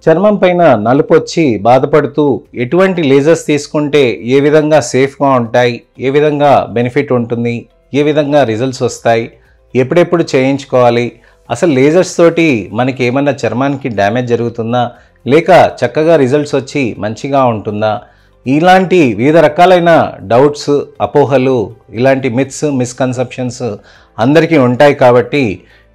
చర్మం పైన నలుపు వచ్చి బాధపడుతూ ఎటువంటి లేజర్స్ తీసుకుంటే ఏ విధంగా సేఫ్గా ఉంటాయి, ఏ విధంగా బెనిఫిట్ ఉంటుంది, ఏ విధంగా రిజల్ట్స్ వస్తాయి, ఎప్పుడెప్పుడు చేయించుకోవాలి, అసలు లేజర్స్ తోటి మనకి ఏమన్నా చర్మానికి డ్యామేజ్ జరుగుతుందా లేక చక్కగా రిజల్ట్స్ వచ్చి మంచిగా ఉంటుందా, ఇలాంటి వివిధ రకాలైన డౌట్స్, అపోహలు, ఇలాంటి మిత్స్, మిస్కన్సెప్షన్స్ అందరికీ ఉంటాయి. కాబట్టి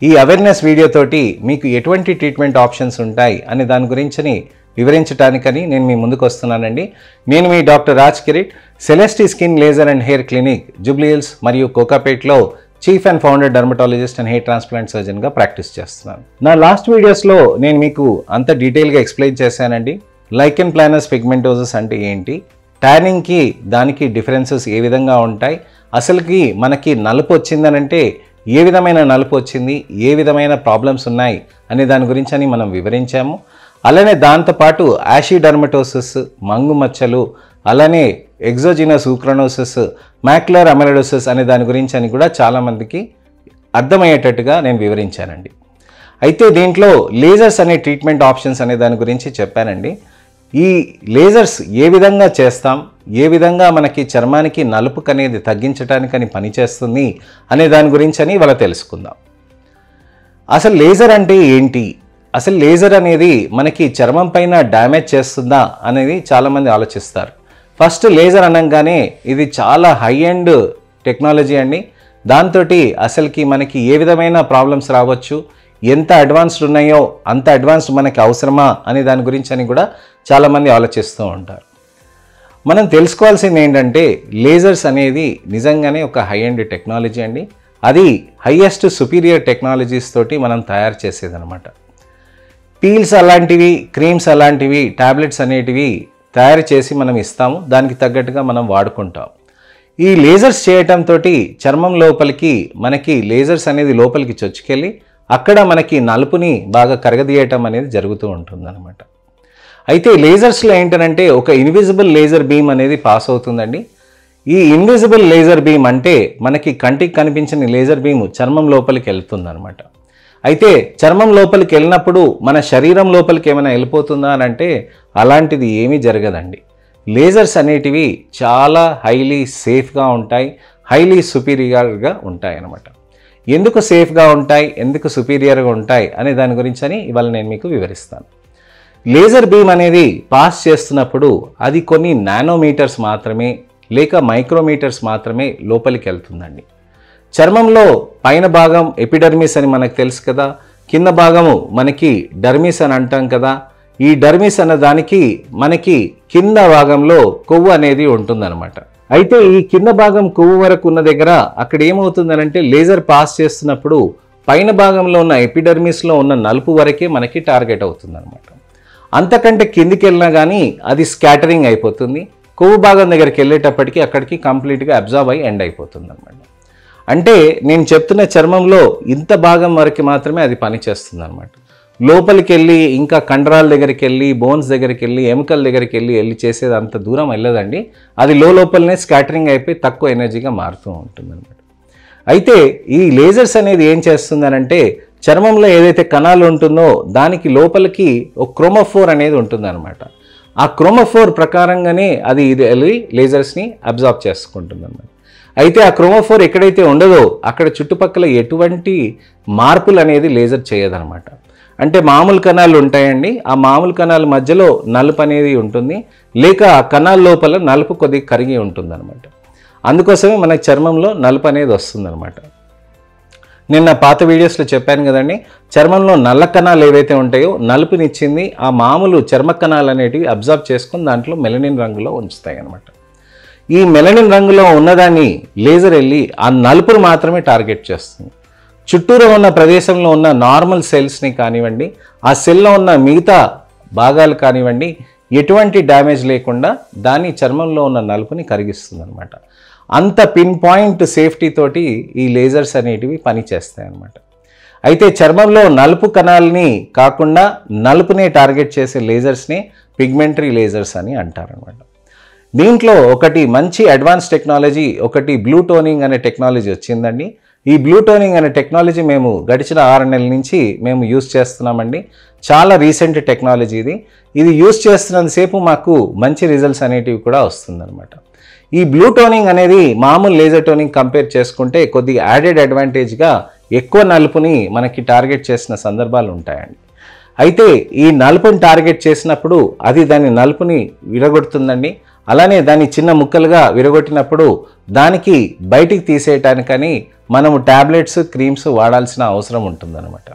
ఈ అవేర్నెస్ వీడియోతోటి మీకు ఎటువంటి ట్రీట్మెంట్ ఆప్షన్స్ ఉంటాయి అనే దాని గురించి వివరించడానికని నేను మీ ముందుకు వస్తున్నానండి. నేను మీ doctor Raj Kirit, Celesty skin laser and hair clinic, Jubilee Hills మరియు కోకాపేట్లో chief and founder dermatologist and hair transplant సర్జన్గా ప్రాక్టీస్ చేస్తున్నాను. నా లాస్ట్ వీడియోస్లో నేను మీకు అంత డీటెయిల్గా ఎక్స్ప్లెయిన్ చేశానండి. లైకెన్ ప్లానస్ పిగ్మెంటోసిస్ అంటే ఏంటి, ట్యానింగ్కి దానికి డిఫరెన్సెస్ ఏ విధంగా ఉంటాయి, అసలుకి మనకి నలుపు వచ్చిందనంటే ఏ విధమైన నలుపు వచ్చింది, ఏ విధమైన ప్రాబ్లమ్స్ ఉన్నాయి అనే దాని గురించి అని మనం వివరించాము. అలానే దాంతోపాటు యాషిడర్మటోసిస్, మంగు మచ్చలు, అలానే ఎగ్జోజినస్ ఊక్రనోసిస్, మ్యాక్యులర్ అమెలోడోసిస్ అనే దాని గురించి అని కూడా చాలామందికి అర్థమయ్యేటట్టుగా నేను వివరించానండి. అయితే దీంట్లో లేజర్స్ అనే ట్రీట్మెంట్ ఆప్షన్స్ అనే దాని గురించి చెప్పానండి. ఈ లేజర్స్ ఏ విధంగా చేస్తాం, ఏ విధంగా మనకి చర్మానికి నలుపు అనేది తగ్గించడానికని పనిచేస్తుంది అనే దాని గురించి అని ఇవాళ తెలుసుకుందాం. అసలు లేజర్ అంటే ఏంటి, అసలు లేజర్ అనేది మనకి చర్మం పైన డ్యామేజ్ చేస్తుందా అనేది చాలామంది ఆలోచిస్తారు. ఫస్ట్ లేజర్ అనగానే ఇది చాలా హై ఎండ్ టెక్నాలజీ అండి. దాంతో అసలుకి మనకి ఏ విధమైన ప్రాబ్లమ్స్ రావచ్చు, ఎంత అడ్వాన్స్డ్ ఉన్నాయో అంత అడ్వాన్స్డ్ మనకి అవసరమా అనే దాని గురించి అని కూడా చాలామంది ఆలోచిస్తూ ఉంటారు. మనం తెలుసుకోవాల్సింది ఏంటంటే లేజర్స్ అనేది నిజంగానే ఒక హై ఎండ్ టెక్నాలజీ అండి. అది హైయెస్ట్ సుపీరియర్ టెక్నాలజీస్ తోటి మనం తయారు చేసేదనమాట. పీల్స్ అలాంటివి, క్రీమ్స్ అలాంటివి, ట్యాబ్లెట్స్ అనేటివి తయారు చేసి మనం ఇస్తాము, దానికి తగ్గట్టుగా మనం వాడుకుంటాం. ఈ లేజర్స్ చేయటంతో చర్మం లోపలికి మనకి లేజర్స్ అనేది లోపలికి చొచ్చుకెళ్ళి అక్కడ మనకి నలుపుని బాగా కరగదీయటం అనేది జరుగుతూ ఉంటుందన్నమాట. అయితే లేజర్స్లో ఏంటంటే ఒక ఇన్విజిబుల్ లేజర్ బీమ్ అనేది పాస్ అవుతుందండి. ఈ ఇన్విజిబుల్ లేజర్ బీమ్ అంటే మనకి కంటికి కనిపించని లేజర్ బీమ్ చర్మం లోపలికి వెళ్తుందన్నమాట. అయితే చర్మం లోపలికి వెళ్ళినప్పుడు మన శరీరం లోపలికి ఏమైనా వెళ్ళిపోతుందా అని అంటే అలాంటిది ఏమీ జరగదండి. లేజర్స్ అనేటివి చాలా హైలీ సేఫ్గా ఉంటాయి, హైలీ సుపీరియర్గా ఉంటాయి అన్నమాట. ఎందుకు సేఫ్గా ఉంటాయి, ఎందుకు సుపీరియర్గా ఉంటాయి అనే దాని గురించి అని ఇవాళ నేను మీకు వివరిస్తాను. లేజర్ బీమ్ అనేది పాస్ చేస్తున్నప్పుడు అది కొన్ని నానోమీటర్స్ మాత్రమే లేక మైక్రోమీటర్స్ మాత్రమే లోపలికి వెళ్తుందండి. చర్మంలో పైన భాగం ఎపిడర్మిస్ అని మనకు తెలుసు కదా, కింద భాగము మనకి డర్మిస్ అని అంటాం కదా. ఈ డర్మిస్ అన్న దానికి మనకి కింద భాగంలో కొవ్వు అనేది ఉంటుందన్నమాట. అయితే ఈ కింద భాగం కొవ్వు వరకు ఉన్న దగ్గర అక్కడ ఏమవుతుందనంటే లేజర్ పాస్ చేస్తున్నప్పుడు పైన భాగంలో ఉన్న ఎపిడర్మిస్లో ఉన్న నలుపు వరకే మనకి టార్గెట్ అవుతుందన్నమాట. అంతకంటే కిందికి వెళ్ళినా కానీ అది స్కాటరింగ్ అయిపోతుంది. కొవ్వు భాగం దగ్గరికి వెళ్ళేటప్పటికి అక్కడికి కంప్లీట్గా అబ్జార్బ్ అయ్యి ఎండ్ అయిపోతుంది అనమాట. అంటే నేను చెప్తున్న చర్మంలో ఇంత భాగం వరకు మాత్రమే అది పనిచేస్తుంది అనమాట. లోపలికి వెళ్ళి ఇంకా కండరాల దగ్గరికి వెళ్ళి, బోన్స్ దగ్గరికి వెళ్ళి, ఎముకల దగ్గరికి వెళ్ళి చేసేది అంత దూరం వెళ్ళదండి. అది లోపలనే స్కాటరింగ్ అయిపోయి తక్కువ ఎనర్జీగా మారుతూ ఉంటుంది అనమాట. అయితే ఈ లేజర్స్ అనేది ఏం చేస్తుందనంటే చర్మంలో ఏదైతే కణాలు ఉంటుందో దానికి లోపలికి ఒక క్రోమోఫోర్ అనేది ఉంటుందన్నమాట. ఆ క్రోమోఫోర్ ప్రకారంగానే అది వెళ్ళి లేజర్స్ని అబ్జార్బ్ చేసుకుంటుంది అన్నమాట. అయితే ఆ క్రోమోఫోర్ ఎక్కడైతే ఉండదో అక్కడ చుట్టుపక్కల ఎటువంటి మార్పులు అనేది లేజర్ చేయదనమాట. అంటే మామూలు కణాలు ఉంటాయండి, ఆ మామూలు కణాల మధ్యలో నలుపు అనేది ఉంటుంది, లేక ఆ కణాల లోపల నలుపు కొద్దిగా కరిగి ఉంటుంది అనమాట. అందుకోసమే మన చర్మంలో నలుపు అనేది వస్తుందన్నమాట. నిన్న పాత వీడియోస్లో చెప్పాను కదండి, చర్మంలో నల్ల కణాలు ఏవైతే ఉంటాయో నలుపునిచ్చింది ఆ మామూలు చర్మ కణాలు అనేటివి అబ్జర్వ్ చేసుకుని దాంట్లో మెలనిన్ రంగులో ఉంచుతాయి అన్నమాట. ఈ మెలనిన్ రంగులో ఉన్నదాన్ని లేజర్ వెళ్ళి ఆ నలుపును మాత్రమే టార్గెట్ చేస్తుంది. చుట్టూరు ఉన్న ప్రదేశంలో ఉన్న నార్మల్ సెల్స్ని కానివ్వండి, ఆ సెల్లో ఉన్న మిగతా భాగాలు కానివ్వండి, ఎటువంటి డ్యామేజ్ లేకుండా దాని చర్మంలో ఉన్న నలుపుని కరిగిస్తుంది అనమాట. అంత పిన్ పాయింట్ సేఫ్టీ తోటి ఈ లేజర్స్ అనేటివి పనిచేస్తాయి అన్నమాట. అయితే చర్మంలో నలుపు కణాలని కాకుండా నలుపునే టార్గెట్ చేసే లేజర్స్ని పిగ్మెంటరీ లేజర్స్ అని అంటారనమాట. దీంట్లో ఒకటి మంచి అడ్వాన్స్ టెక్నాలజీ, ఒకటి బ్లూ టోనింగ్ అనే టెక్నాలజీ వచ్చిందండి. ఈ బ్లూ టోనింగ్ అనే టెక్నాలజీ మేము గడిచిన 6 నెలల నుంచి మేము యూజ్ చేస్తున్నామండి. చాలా రీసెంట్ టెక్నాలజీ ఇది యూస్ చేస్తున్నంతసేపు మాకు మంచి రిజల్ట్స్ అనేటివి కూడా వస్తుందన్నమాట. ఈ బ్లూ టోనింగ్ అనేది మామూలు లేజర్ టోనింగ్ కంపేర్ చేసుకుంటే కొద్దిగా యాడెడ్ అడ్వాంటేజ్గా ఎక్కువ నలుపుని మనకి టార్గెట్ చేసిన సందర్భాలు ఉంటాయండి. అయితే ఈ నలుపుని టార్గెట్ చేసినప్పుడు అది దాని నలుపుని విరగొడుతుందండి. అలానే దాన్ని చిన్న ముక్కలుగా విరగొట్టినప్పుడు దానికి బయటికి తీసేయటానికని మనము ట్యాబ్లెట్స్ క్రీమ్స్ వాడాల్సిన అవసరం ఉంటుందన్నమాట.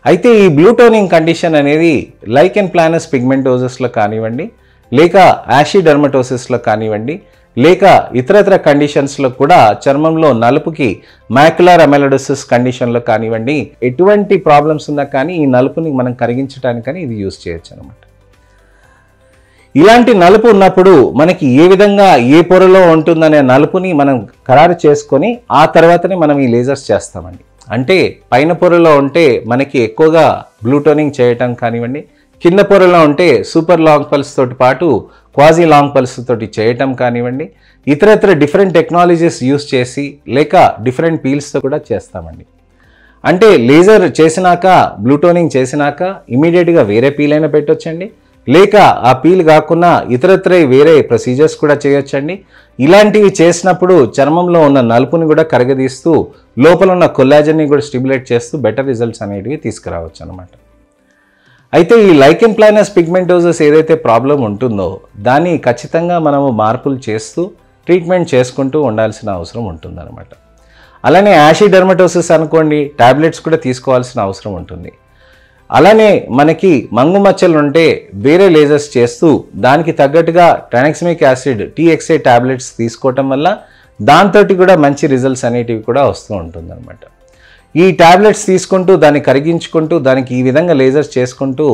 అయితే ఈ బ్లూ టోనింగ్ కండిషన్ అనేది లైకెన్ ప్లానస్ పిగ్మెంటోసిస్లో కానివ్వండి, లేక యాషీ డర్మటోసిస్లో కానివ్వండి, లేక ఇతరత్ర కండిషన్స్లో కూడా చర్మంలో నలుపుకి మ్యాక్యులర్ అమెలోడోసిస్ కండిషన్లో కానివ్వండి, ఎటువంటి ప్రాబ్లమ్స్ ఉన్నా కానీ ఈ నలుపుని మనం కరిగించడానికని ఇది యూజ్ చేయొచ్చు అనమాట. ఇలాంటి నలుపు ఉన్నప్పుడు మనకి ఏ విధంగా ఏ పొరలో ఉంటుందనే నలుపుని మనం ఖరారు చేసుకొని ఆ తర్వాతనే మనం ఈ లేజర్స్ చేస్తామండి. అంటే పైన పొరలో ఉంటే మనకి ఎక్కువగా బ్లూ టోనింగ్ చేయటం కానివ్వండి, కింద పొరలో ఉంటే సూపర్ లాంగ్ పల్స్ తోటి పాటు క్వాజీ లాంగ్ పల్స్ తోటి చేయటం కానివ్వండి, ఇతరత్ర డిఫరెంట్ టెక్నాలజీస్ యూస్ చేసి లేక డిఫరెంట్ పీల్స్తో కూడా చేస్తామండి. అంటే లేజర్ చేసినాక బ్లూ టోనింగ్ చేసినాక ఇమీడియట్గా వేరే పీల్ అయినా పెట్టొచ్చండి, లేక ఆ పీల్ కాకుండా ఇతరత్ర వేరే ప్రొసీజర్స్ కూడా చేయొచ్చండి. ఇలాంటివి చేసినప్పుడు చర్మంలో ఉన్న నలుపుని కూడా కరగదీస్తూ లోపల ఉన్న కొల్లాజన్ని కూడా స్టిమ్యులేట్ చేస్తూ బెటర్ రిజల్ట్స్ అనేటివి తీసుకురావచ్చు అనమాట. అయితే ఈ లైకెన్ ప్లానస్ పిగ్మెంటోసిస్ ఏదైతే ప్రాబ్లం ఉంటుందో దాన్ని ఖచ్చితంగా మనము మార్పులు చేస్తూ ట్రీట్మెంట్ చేసుకుంటూ ఉండాల్సిన అవసరం ఉంటుందన్నమాట. అలానే యాషీ డర్మటోసిస్ అనుకోండి, టాబ్లెట్స్ కూడా తీసుకోవాల్సిన అవసరం ఉంటుంది. అలానే మనకి మంగు మచ్చలు ఉంటే వేరే లేజర్స్ చేస్తూ దానికి తగ్గట్టుగా ట్రానెక్సిమిక్ యాసిడ్ TXA టాబ్లెట్స్ తీసుకోవటం వల్ల దాంతో కూడా మంచి రిజల్ట్స్ అనేటివి కూడా వస్తూ ఉంటుందన్నమాట. ఈ టాబ్లెట్స్ తీసుకుంటూ దాన్ని కరిగించుకుంటూ దానికి ఈ విధంగా లేజర్స్ చేసుకుంటూ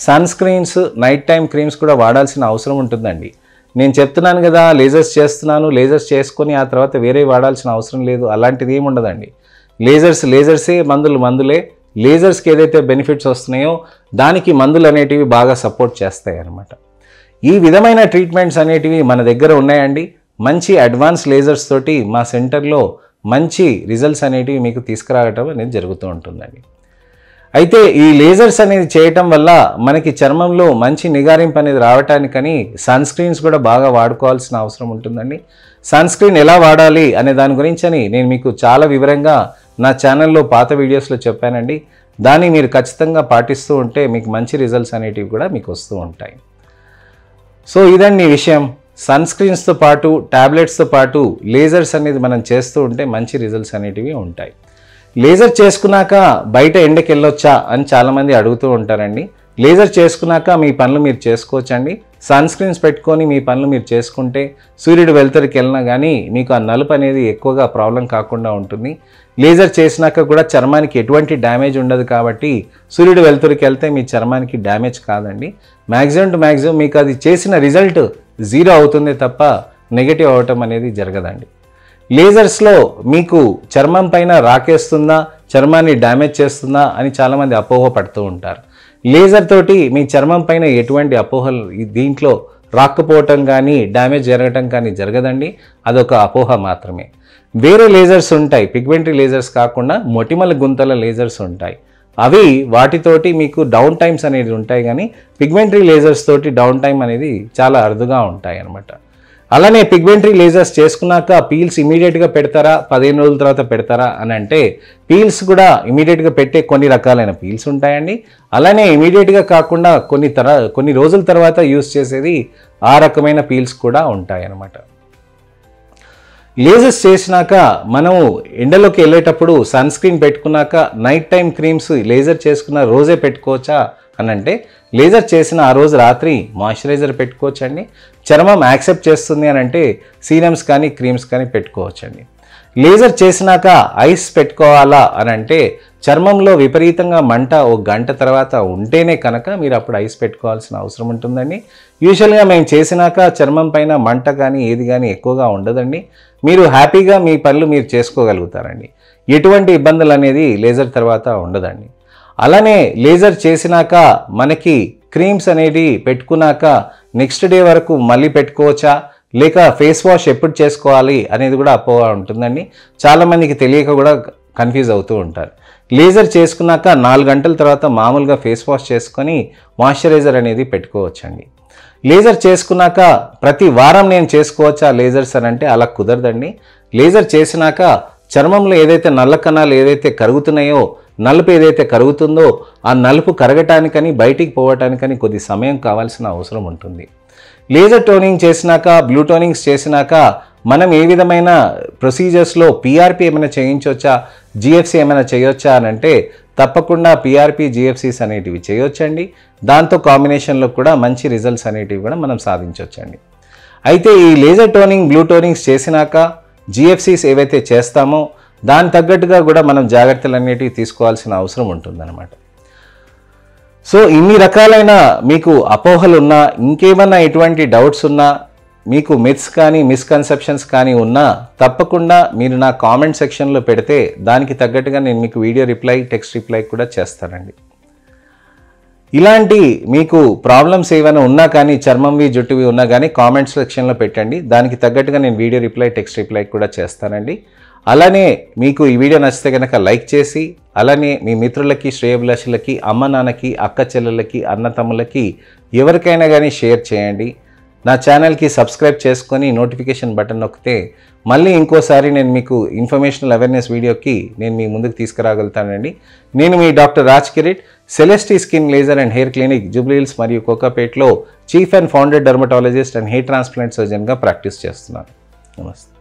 sunscreens, night time creams కూడా వాడాల్సిన అవసరం ఉంటుందండి. నేను చెప్తున్నాను కదా లేజర్స్ చేస్తున్నాను, లేజర్స్ చేసుకొని ఆ తర్వాత వేరే వాడాల్సిన అవసరం లేదు, అలాంటిది ఏమి ఉండదండి. లేజర్సే, మందులే. లేజర్స్కి ఏదైతే బెనిఫిట్స్ వస్తున్నాయో దానికి మందులు అనేటివి బాగా సపోర్ట్ చేస్తాయి అన్నమాట. ఈ విధమైన ట్రీట్మెంట్స్ అనేటివి మన దగ్గర ఉన్నాయండి. మంచి అడ్వాన్స్ లేజర్స్ తోటి మా సెంటర్లో మంచి రిజల్ట్స్ అనేటివి మీకు తీసుకురావటం అనేది జరుగుతూ ఉంటుందండి. అయితే ఈ లేజర్స్ అనేది చేయటం వల్ల మనకి చర్మంలో మంచి నిగారింపు అనేది రావటానికని సన్ స్క్రీన్స్ కూడా బాగా వాడుకోవాల్సిన అవసరం ఉంటుందండి. సన్ స్క్రీన్ ఎలా వాడాలి అనే దాని గురించి నేను మీకు చాలా వివరంగా నా ఛానల్లో పాత వీడియోస్లో చెప్పానండి. దాన్ని మీరు ఖచ్చితంగా పాటిస్తూ ఉంటే మీకు మంచి రిజల్ట్స్ అనేటివి కూడా మీకు వస్తూ ఉంటాయి. సో ఇదండి విషయం. సన్ స్క్రీన్స్తో పాటు ట్యాబ్లెట్స్తో పాటు లేజర్స్ అనేది మనం చేస్తూ ఉంటే మంచి రిజల్ట్స్ అనేటివి ఉంటాయి. లేజర్ చేసుకున్నాక బయట ఎండకి వెళ్ళొచ్చా అని చాలామంది అడుగుతూ ఉంటారండి. లేజర్ చేసుకున్నాక మీ పనులు మీరు చేసుకోవచ్చండి. సన్ స్క్రీన్స్ పెట్టుకొని మీ పనులు మీరు చేసుకుంటే సూర్యుడు వెలుతురికి వెళ్ళినా కానీ మీకు ఆ నలుపు అనేది ఎక్కువగా ప్రాబ్లం కాకుండా ఉంటుంది. లేజర్ చేసినాక కూడా చర్మానికి ఎటువంటి డ్యామేజ్ ఉండదు కాబట్టి సూర్యుడు వెలుతురికి వెళ్తే మీ చర్మానికి డ్యామేజ్ కాదండి. మ్యాక్సిమం టు మ్యాక్సిమం మీకు అది చేసిన రిజల్ట్ 0 అవుతుంది తప్ప నెగటివ్ అవటం అనేది జరగదండి. లేజర్స్లో మీకు చర్మం పైన రాకేస్తుందా, చర్మాన్ని డ్యామేజ్ చేస్తుందా అని చాలామంది అపోహ పడుతూ ఉంటారు. లేజర్ తోటి మీ చర్మం పైన ఎటువంటి అపోహలు దీంట్లో రాకపోవటం కానీ డ్యామేజ్ జరగటం కానీ జరగదండి. అదొక అపోహ మాత్రమే. వేరే లేజర్స్ ఉంటాయి, పిగ్మెంటరీ లేజర్స్ కాకుండా మొటిమల గుంతల లేజర్స్ ఉంటాయి. అవి వాటితోటి మీకు డౌన్ టైమ్స్ అనేది ఉంటాయి, కానీ పిగ్మెంటరీ లేజర్స్ తోటి డౌన్ టైం అనేది చాలా అరుదుగా ఉంటాయి అన్నమాట. అలానే పిగ్మెంటరీ లేజర్స్ చేసుకున్నాక పీల్స్ ఇమీడియట్గా పెడతారా, 15 రోజుల తర్వాత పెడతారా అని అంటే పీల్స్ కూడా ఇమీడియట్గా పెట్టే కొన్ని రకాలైన పీల్స్ ఉంటాయండి. అలానే ఇమీడియట్గా కాకుండా కొన్ని రోజుల తర్వాత యూస్ చేసేది ఆ రకమైన పీల్స్ కూడా ఉంటాయి అన్నమాట. లేజర్స్ చేసినాక మనం ఎండలోకి వెళ్ళేటప్పుడు సన్ స్క్రీన్ పెట్టుకున్నాక నైట్ టైం క్రీమ్స్ లేజర్ చేసుకున్న రోజే పెట్టుకోవచ్చా అని అంటే లేజర్ చేసిన ఆ రోజు రాత్రి మాయిశ్చరైజర్ పెట్టుకోవచ్చండి. చర్మం యాక్సెప్ట్ చేస్తుంది అని అంటే సీరమ్స్ కానీ క్రీమ్స్ కానీ పెట్టుకోవచ్చండి. లేజర్ చేసినాక ఐస్ పెట్టుకోవాలా అని అంటే చర్మంలో విపరీతంగా మంట 1 గంట తర్వాత ఉంటేనే కనుక మీరు అప్పుడు ఐస్ పెట్టుకోవాల్సిన అవసరం ఉంటుందండి. యూజువల్గా మేము చేసినాక చర్మం పైన మంట కానీ ఏది కానీ ఎక్కువగా ఉండదండి. మీరు హ్యాపీగా మీ పనులు మీరు చేసుకోగలుగుతారండి. ఎటువంటి ఇబ్బందులు అనేది లేజర్ తర్వాత ఉండదండి. అలానే లేజర్ చేసినాక మనకి క్రీమ్స్ అనేది పెట్టుకున్నాక నెక్స్ట్ డే వరకు మళ్ళీ పెట్టుకోవచ్చా, లేక ఫేస్ వాష్ ఎప్పుడు చేసుకోవాలి అనేది కూడా అపోహ ఉంటుందండి. చాలామందికి తెలియక కూడా కన్ఫ్యూజ్ అవుతూ ఉంటారు. లేజర్ చేసుకున్నాక 4 గంటల తర్వాత మామూలుగా ఫేస్ వాష్ చేసుకొని మాయిశ్చరైజర్ అనేది పెట్టుకోవచ్చండి. లేజర్ చేసుకున్నాక ప్రతి వారం నేను చేసుకోవచ్చా లేజర్స్ అని అంటే అలా కుదరదండి. లేజర్ చేసినాక చర్మంలో ఏదైతే నల్ల కణాలు ఏదైతే కరుగుతున్నాయో, నలుపు ఏదైతే కరుగుతుందో ఆ నలుపు కరగటానికని బయటికి పోవటానికని కొద్ది సమయం కావాల్సిన అవసరం ఉంటుంది. లేజర్ టోనింగ్ చేసినాక, బ్లూ టోనింగ్స్ చేసినాక మనం ఏ విధమైన ప్రొసీజర్స్లో పీఆర్పీ ఏమైనా చేయించవచ్చా, జిఎఫ్సి ఏమైనా చేయొచ్చా అని అంటే తప్పకుండా పీఆర్పీ జిఎఫ్సిస్ అనేటివి చేయొచ్చండి. దాంతో కాంబినేషన్లో కూడా మంచి రిజల్ట్స్ అనేటివి కూడా మనం సాధించవచ్చండి. అయితే ఈ లేజర్ టోనింగ్, బ్లూ టోనింగ్స్ చేసినాక జిఎఫ్సిస్ ఏవైతే చేస్తామో దాని తగ్గట్టుగా కూడా మనం జాగ్రత్తలు అనేటివి తీసుకోవాల్సిన అవసరం ఉంటుందన్నమాట. సో ఇన్ని రకాలైన మీకు అపోహలు ఉన్నా, ఇంకేమన్నా ఎటువంటి డౌట్స్ ఉన్నా, మీకు మిత్స్ కానీ మిస్కన్సెప్షన్స్ కానీ ఉన్నా తప్పకుండా మీరు నా కామెంట్ సెక్షన్లో పెడితే దానికి తగ్గట్టుగా నేను మీకు వీడియో రిప్లై, టెక్స్ట్ రిప్లై కూడా చేస్తానండి. ఇలాంటి మీకు ప్రాబ్లమ్స్ ఏమైనా ఉన్నా కానీ, చర్మంవి జుట్టువి ఉన్నా కానీ కామెంట్ సెక్షన్లో పెట్టండి. దానికి తగ్గట్టుగా నేను వీడియో రిప్లై, టెక్స్ట్ రిప్లై కూడా చేస్తానండి. అలానే మీకు ఈ వీడియో నచ్చితే కనుక లైక్ చేసి, అలానే మీ మిత్రులకి, శ్రేయోభిలాషులకి, అమ్మ నాన్నకి, అక్క చెల్లెళ్ళకి, అన్న తమ్ములకి ఎవరికైనా కానీ షేర్ చేయండి. నా ఛానల్కి సబ్స్క్రైబ్ చేసుకొని నోటిఫికేషన్ బటన్ నొక్కితే మళ్ళీ ఇంకోసారి నేను మీకు ఇన్ఫర్మేషనల్ అవేర్నెస్ వీడియోకి నేను మీ ముందుకు తీసుకురాగలుగుతానండి. నేను మీ doctor Raj Kirit, Celesty skin laser and hair clinic, Jubilee Hills మరియు కోకాపేట్లో chief and founder dermatologist and hair transplant సర్జన్గా ప్రాక్టీస్ చేస్తున్నాను. నమస్తే.